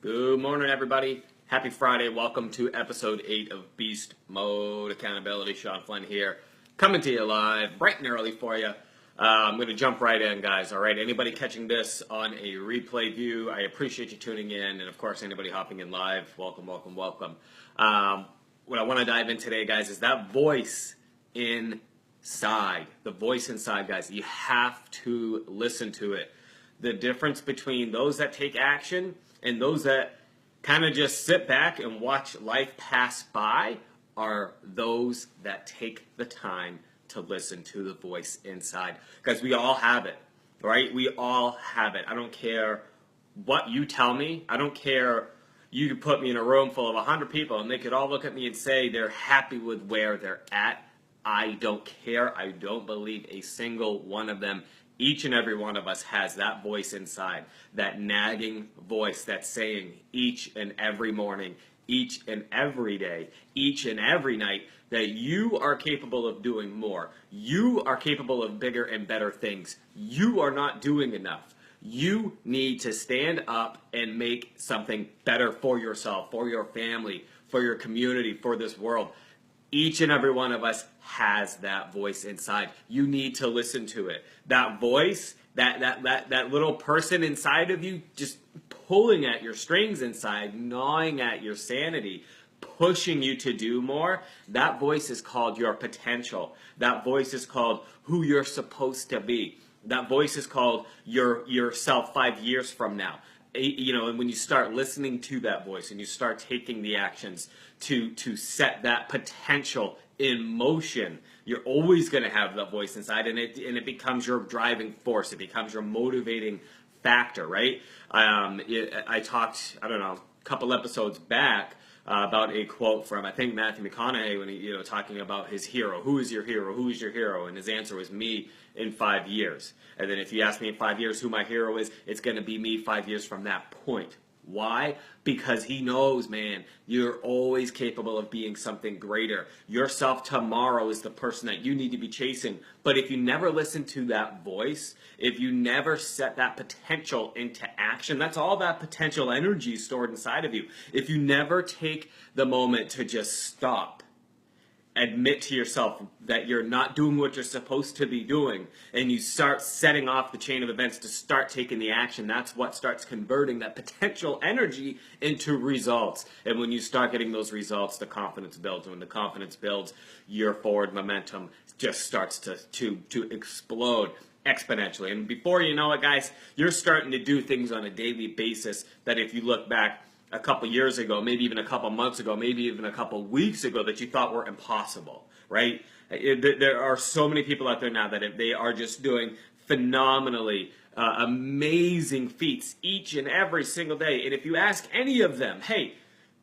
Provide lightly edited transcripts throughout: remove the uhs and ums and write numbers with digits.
Good morning, everybody. Happy Friday. Welcome to episode 8 of Beast Mode Accountability. Shawn, Flynn here, coming to you live, bright and early for you. I'm going to jump right in, guys. All right, anybody catching this on a replay view, I appreciate you tuning in. And, of course, anybody hopping in live, welcome, welcome, welcome. What I want to dive in today, guys, is that voice inside. The voice inside, guys. You have to listen to it. The difference between those that take action and those that kind of just sit back and watch life pass by are those that take the time to listen to the voice inside. Because we all have it, right? We all have it. I don't care what you tell me. I don't care. You could put me in a room full of 100 people and they could all look at me and say they're happy with where they're at. I don't care. I don't believe a single one of them. Each and every one of us has that voice inside, that nagging voice that's saying each and every morning, each and every day, each and every night that you are capable of doing more. You are capable of bigger and better things. You are not doing enough. You need to stand up and make something better for yourself, for your family, for your community, for this world. Each and every one of us has that voice inside. You need to listen to it. That voice, that little person inside of you just pulling at your strings inside, gnawing at your sanity, pushing you to do more, that voice is called your potential. That voice is called who you're supposed to be. That voice is called yourself 5 years from now. You know, and when you start listening to that voice and you start taking the actions to set that potential in motion, you're always going to have that voice inside, and it becomes your driving force. It becomes your motivating factor, right? I talked, I don't know, a couple episodes back about a quote from, I think, Matthew McConaughey when he, talking about his hero. Who is your hero? Who is your hero? And his answer was me in 5 years. And then if you ask me in 5 years who my hero is, it's going to be me 5 years from that point. Why? Because he knows, man, you're always capable of being something greater. Yourself tomorrow is the person that you need to be chasing. But if you never listen to that voice, if you never set that potential into action, that's all that potential energy stored inside of you. If you never take the moment to just stop, admit to yourself that you're not doing what you're supposed to be doing, and you start setting off the chain of events to start taking the action, that's what starts converting that potential energy into results. And when you start getting those results, the confidence builds. And when the confidence builds, your forward momentum just starts to explode exponentially. And before you know it, guys, you're starting to do things on a daily basis that if you look back a couple years ago, maybe even a couple months ago, maybe even a couple weeks ago that you thought were impossible, right? There are so many people out there now that they are just doing phenomenally amazing feats each and every single day. And if you ask any of them, hey,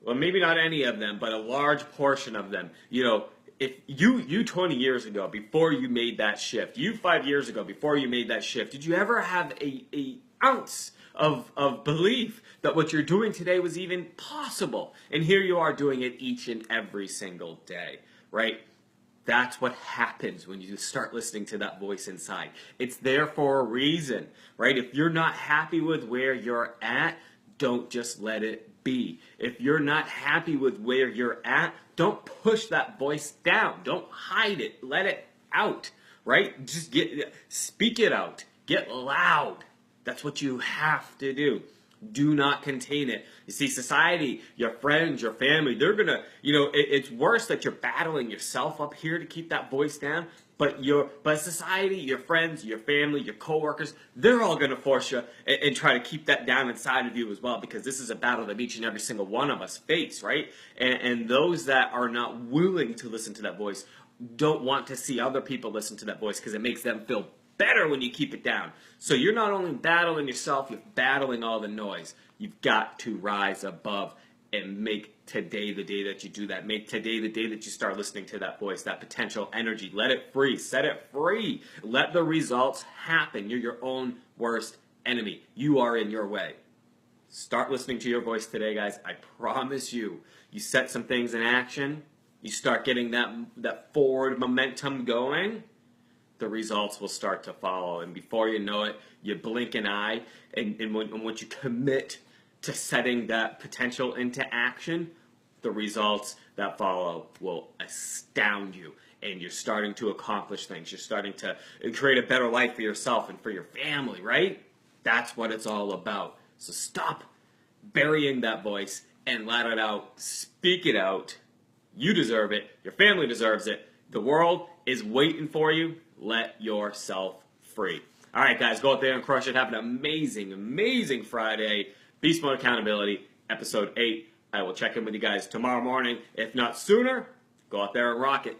well, maybe not any of them, but a large portion of them, if you 20 years ago, before you made that shift, you 5 years ago, before you made that shift, did you ever have a ounce of belief that what you're doing today was even possible? And here you are doing it each and every single day, right? That's what happens when you start listening to that voice inside. It's there for a reason, right? If you're not happy with where you're at, don't just let it be. If you're not happy with where you're at, don't push that voice down. Don't hide it. Let it out, right? Just speak it out. Get loud. That's what you have to do. Do not contain it. You see, society, your friends, your family, they're going to, it's worse that you're battling yourself up here to keep that voice down, but society, your friends, your family, your coworkers, they're all going to force you and try to keep that down inside of you as well, because this is a battle that each and every single one of us face, right? And those that are not willing to listen to that voice don't want to see other people listen to that voice because it makes them feel better when you keep it down. So you're not only battling yourself, you're battling all the noise. You've got to rise above and make today the day that you do that. Make today the day that you start listening to that voice, that potential energy. Let it free. Set it free. Let the results happen. You're your own worst enemy. You are in your way. Start listening to your voice today, guys. I promise you, you set some things in action, you start getting that forward momentum going, the results will start to follow. And before you know it, you blink an eye, and once you commit to setting that potential into action, the results that follow will astound you. And you're starting to accomplish things. You're starting to create a better life for yourself and for your family, right? That's what it's all about. So stop burying that voice and let it out. Speak it out. You deserve it. Your family deserves it. The world is waiting for you. Let yourself free. All right, guys, go out there and crush it. Have an amazing, amazing Friday. Beast Mode Accountability, Episode 8. I will check in with you guys tomorrow morning. If not sooner, go out there and rock it.